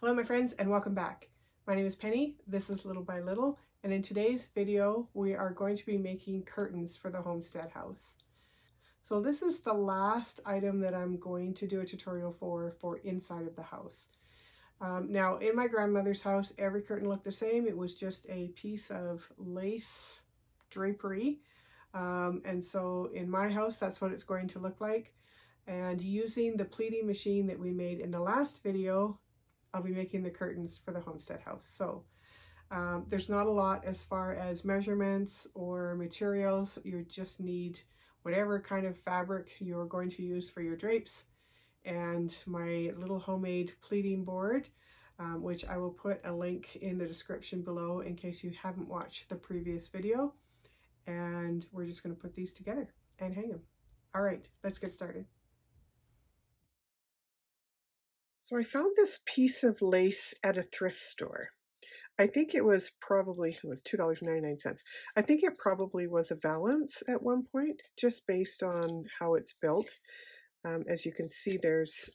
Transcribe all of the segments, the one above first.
Hello my friends and welcome back. My name is Penny, this is Little by Little, and in today's video we are going to be making curtains for the Homestead house. So this is the last item that I'm going to do a tutorial for inside of the house. Now in my grandmother's house every curtain looked the same. It was just a piece of lace drapery, and so in my house that's what it's going to look like. And using the pleating machine that we made in the last video, I'll be making the curtains for the Homestead house. So there's not a lot as far as measurements or materials. You just need whatever kind of fabric you're going to use for your drapes and my little homemade pleating board, which I will put a link in the description below in case you haven't watched the previous video. And we're just going to put these together and hang them. All right, let's get started. So I found this piece of lace at a thrift store. I think it was $2.99. I think it probably was a valance at one point, just based on how it's built. As you can see, there's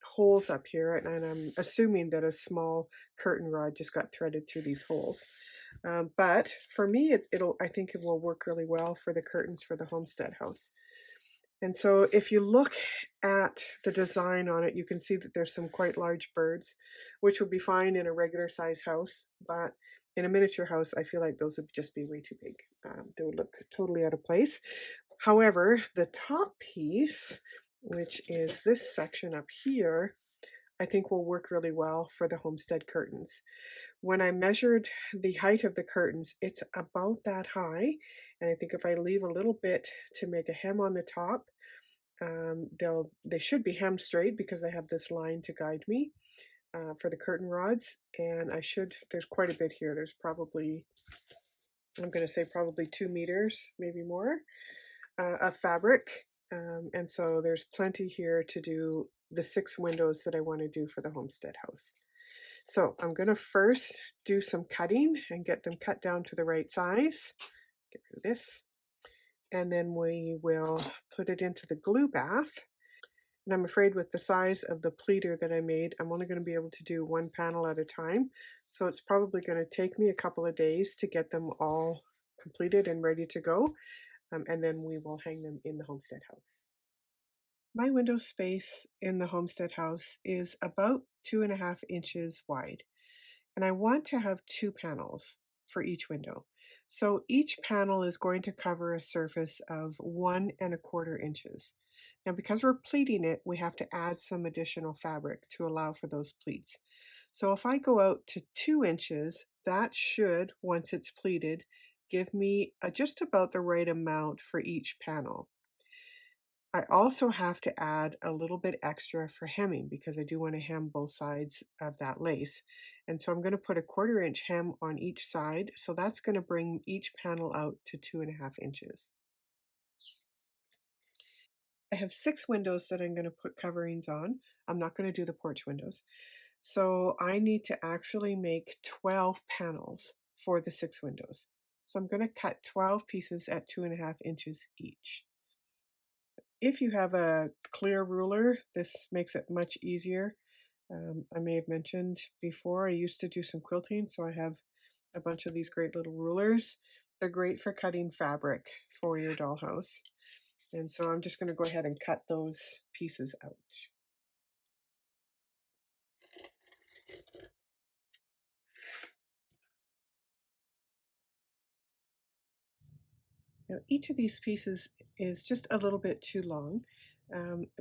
holes up here, and I'm assuming that a small curtain rod just got threaded through these holes. But for me, I think it will work really well for the curtains for the Homestead house. And so if you look at the design on it, you can see that there's some quite large birds, which would be fine in a regular size house, but in a miniature house, I feel like those would just be way too big. They would look totally out of place. However, the top piece, which is this section up here, I think will work really well for the Homestead curtains. When I measured the height of the curtains, it's about that high. And I think if I leave a little bit to make a hem on the top, they should be hemmed straight because I have this line to guide me for the curtain rods. And there's quite a bit here. There's probably, I'm going to say probably 2 meters, maybe more, of fabric. And so there's plenty here to do the 6 windows that I want to do for the Homestead house. So I'm going to first do some cutting and get them cut down to the right size. Get rid of this. And then we will put it into the glue bath. And I'm afraid with the size of the pleater that I made, I'm only going to be able to do 1 panel at a time. So it's probably going to take me a couple of days to get them all completed and ready to go. And then we will hang them in the Homestead house. My window space in the Homestead house is about 2.5 inches wide. And I want to have 2 panels for each window. So each panel is going to cover a surface of 1.25 inches. Now, because we're pleating it, we have to add some additional fabric to allow for those pleats. So if I go out to 2 inches, that should, once it's pleated, give me just about the right amount for each panel. I also have to add a little bit extra for hemming because I do want to hem both sides of that lace. And so I'm going to put a 1/4 inch hem on each side. So that's going to bring each panel out to 2.5 inches. I have 6 windows that I'm going to put coverings on. I'm not going to do the porch windows. So I need to actually make 12 panels for the 6 windows. So I'm going to cut 12 pieces at 2.5 inches each. If you have a clear ruler, this makes it much easier. I may have mentioned before, I used to do some quilting, so I have a bunch of these great little rulers. They're great for cutting fabric for your dollhouse. And so I'm just going to go ahead and cut those pieces out. Now, each of these pieces is just a little bit too long,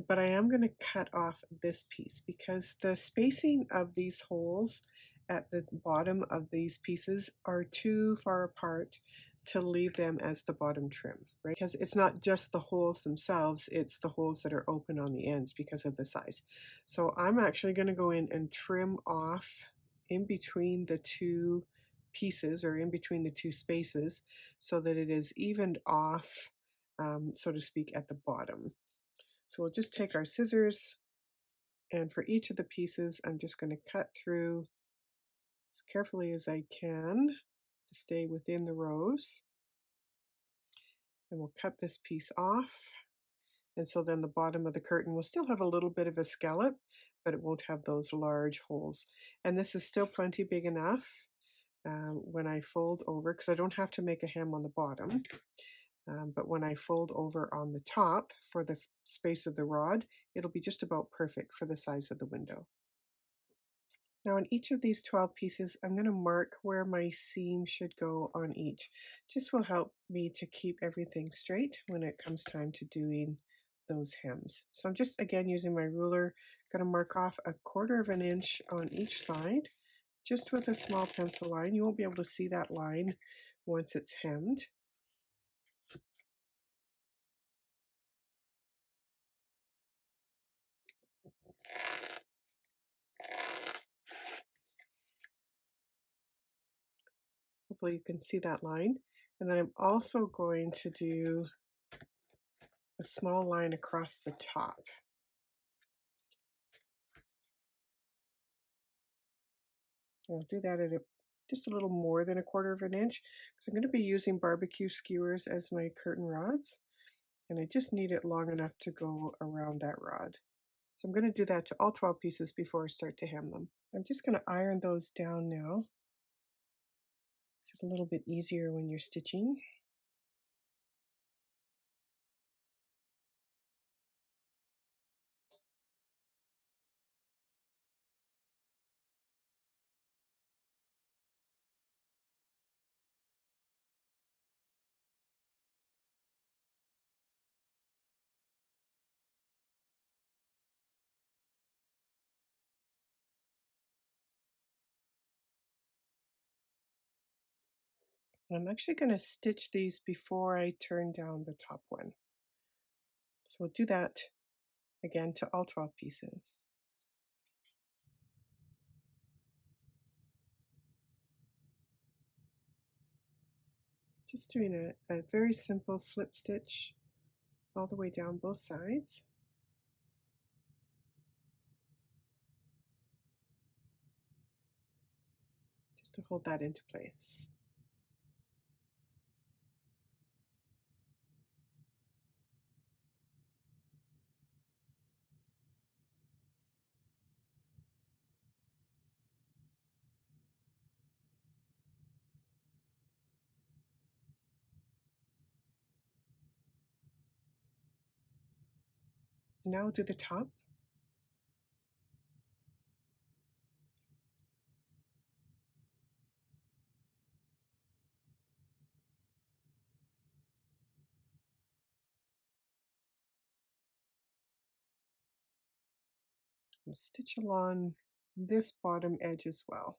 but I am going to cut off this piece because the spacing of these holes at the bottom of these pieces are too far apart to leave them as the bottom trim, right? Because it's not just the holes themselves, it's the holes that are open on the ends because of the size. So I'm actually going to go in and trim off in between the 2 pieces or in between the 2 spaces so that it is evened off, so to speak, at the bottom. So we'll just take our scissors, and for each of the pieces, I'm just going to cut through as carefully as I can to stay within the rows. And we'll cut this piece off. And so then the bottom of the curtain will still have a little bit of a scallop, but it won't have those large holes. And this is still plenty big enough when I fold over, because I don't have to make a hem on the bottom. But when I fold over on the top for the space of the rod, it'll be just about perfect for the size of the window. Now on each of these 12 pieces, I'm going to mark where my seam should go on each. Just will help me to keep everything straight when it comes time to doing those hems. So I'm just again using my ruler, going to mark off 1/4 of an inch on each side, just with a small pencil line. You won't be able to see that line once it's hemmed. Hopefully you can see that line. And then I'm also going to do a small line across the top. I'll do that at just a little more than 1/4 of an inch, because I'm going to be using barbecue skewers as my curtain rods, and I just need it long enough to go around that rod. So I'm going to do that to all 12 pieces before I start to hem them. I'm just going to iron those down now. It's a little bit easier when you're stitching. I'm actually going to stitch these before I turn down the top one. So we'll do that again to all 12 pieces. Just doing a very simple slip stitch all the way down both sides. Just to hold that into place. Now do the top. And stitch along this bottom edge as well.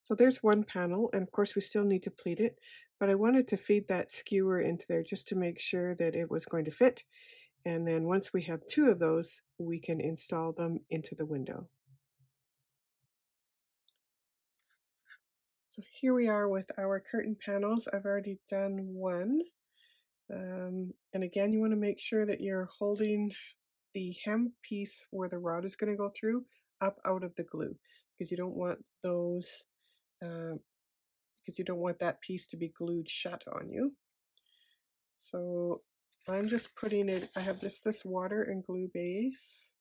So there's one panel, and of course we still need to pleat it, but I wanted to feed that skewer into there just to make sure that it was going to fit. And then once we have 2 of those, we can install them into the window. So here we are with our curtain panels. I've already done one. And again, you want to make sure that you're holding the hem piece where the rod is going to go through up out of the glue, because you don't want those because you don't want that piece to be glued shut on you. So I'm just putting it, I have this water and glue base.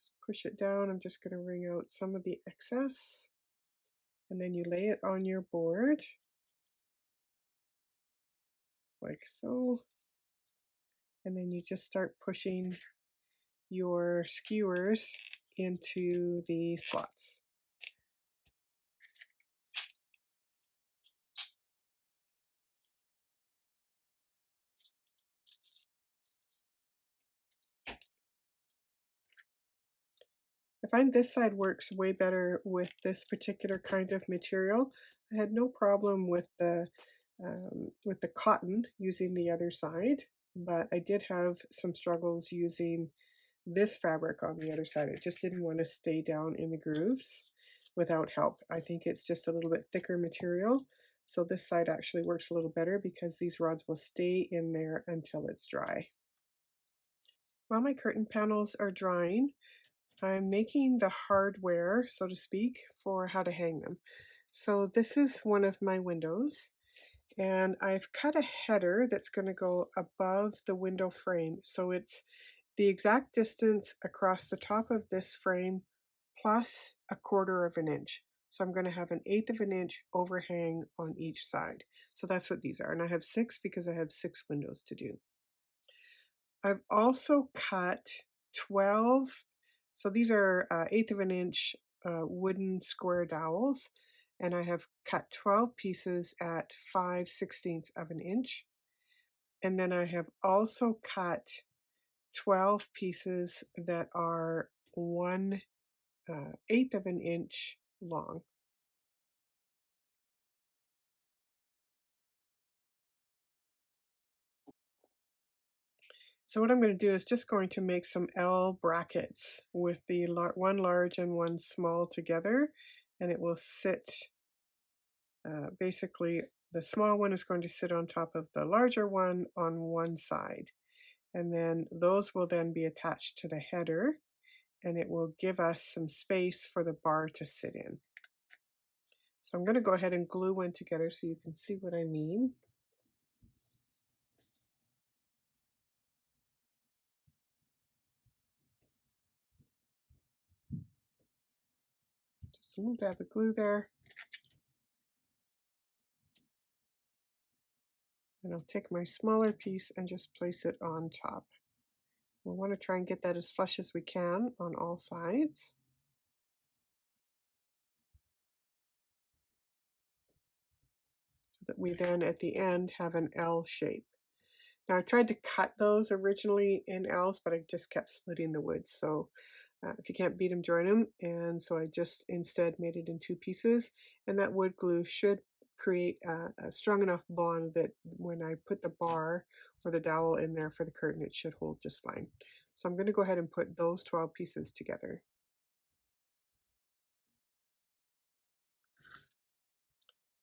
Just push it down. I'm just going to wring out some of the excess, and then you lay it on your board like so, and then you just start pushing your skewers into the slots. I find this side works way better with this particular kind of material. I had no problem with the cotton using the other side, but I did have some struggles using this fabric on the other side. It just didn't want to stay down in the grooves without help. I think it's just a little bit thicker material. So this side actually works a little better because these rods will stay in there until it's dry. While my curtain panels are drying, I'm making the hardware, so to speak, for how to hang them. So this is one of my windows, and I've cut a header that's going to go above the window frame. So it's the exact distance across the top of this frame plus a quarter of an inch. So I'm going to have an eighth of an inch overhang on each side. So that's what these are. And I have six because I have six windows to do. I've also cut 12, so these are eighth of an inch wooden square dowels, and I have cut 12 pieces at 5/16 of an inch. And then I have also cut 12 pieces that are 1/8 of an inch long. So what I'm going to do is just going to make some L brackets with the one large and one small together, and it will sit basically the small one is going to sit on top of the larger one on one side. And then those will then be attached to the header, and it will give us some space for the bar to sit in. So I'm going to go ahead and glue one together so you can see what I mean. Just a little dab of glue there. And I'll take my smaller piece and just place it on top. We'll want to try and get that as flush as we can on all sides, so that we then at the end have an L shape. Now I tried to cut those originally in L's, but I just kept splitting the wood. So if you can't beat them, join them. And so I just instead made it in two pieces. And that wood glue should create a strong enough bond that when I put the bar or the dowel in there for the curtain, it should hold just fine. So I'm going to go ahead and put those 12 pieces together.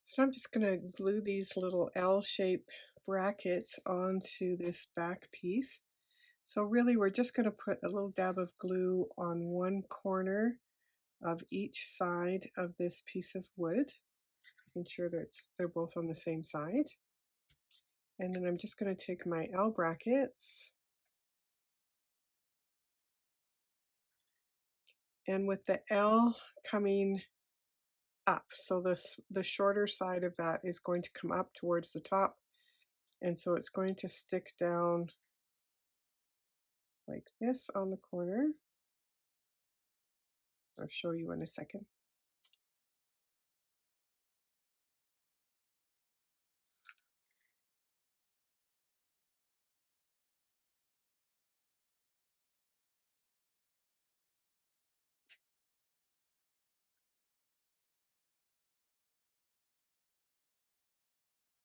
So I'm just going to glue these little L-shaped brackets onto this back piece. So really we're just going to put a little dab of glue on one corner of each side of this piece of wood, making sure that they're both on the same side. And then I'm just going to take my L brackets, and with the L coming up, so the shorter side of that is going to come up towards the top, and so it's going to stick down like this on the corner. I'll show you in a second.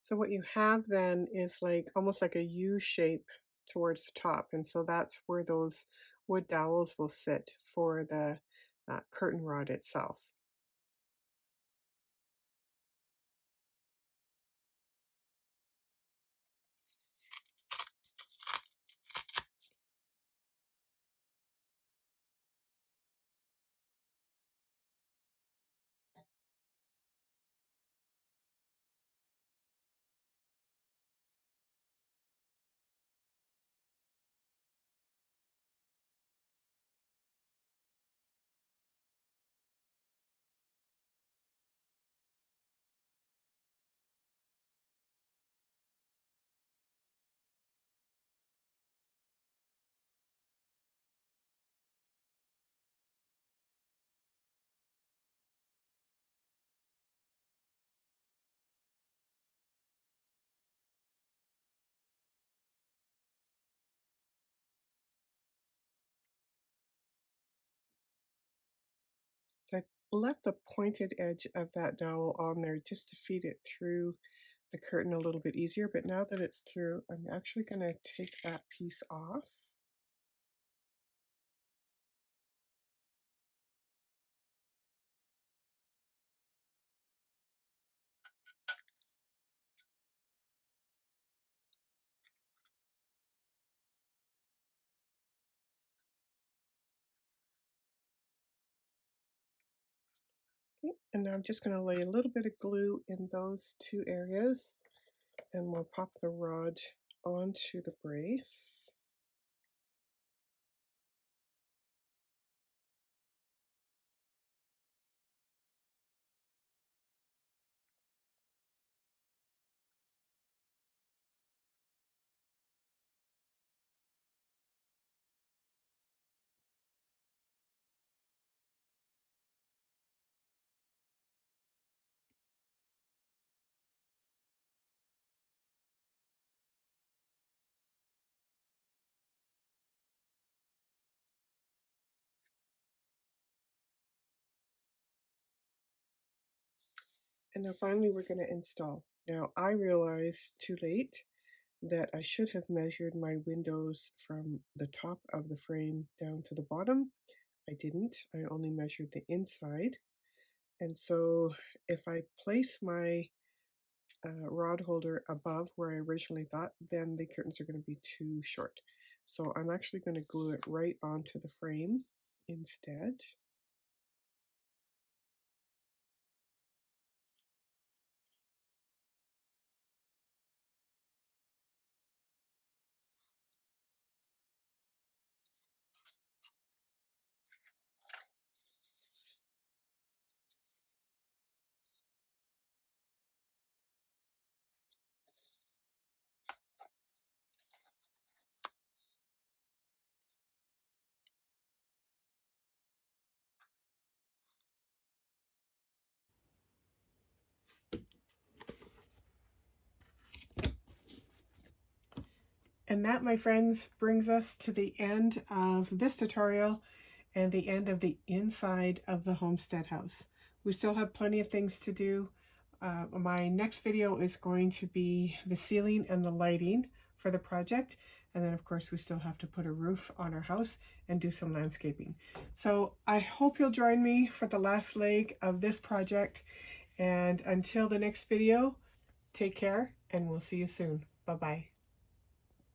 So what you have then is like almost like a U shape towards the top, and so that's where those wood dowels will sit for the curtain rod itself. left the pointed edge of that dowel on there just to feed it through the curtain a little bit easier, but now that it's through, I'm actually going to take that piece off. Okay, and now I'm just going to lay a little bit of glue in those two areas, and we'll pop the rod onto the brace. And now finally we're going to install. Now I realized too late that I should have measured my windows from the top of the frame down to the bottom. I didn't. I only measured the inside. And so if I place my rod holder above where I originally thought, then the curtains are going to be too short. So I'm actually going to glue it right onto the frame instead. And that, my friends, brings us to the end of this tutorial and the end of the inside of the Homestead house. We still have plenty of things to do. My next video is going to be the ceiling and the lighting for the project. And then of course we still have to put a roof on our house and do some landscaping. So I hope you'll join me for the last leg of this project. And until the next video, take care and we'll see you soon. Bye-bye.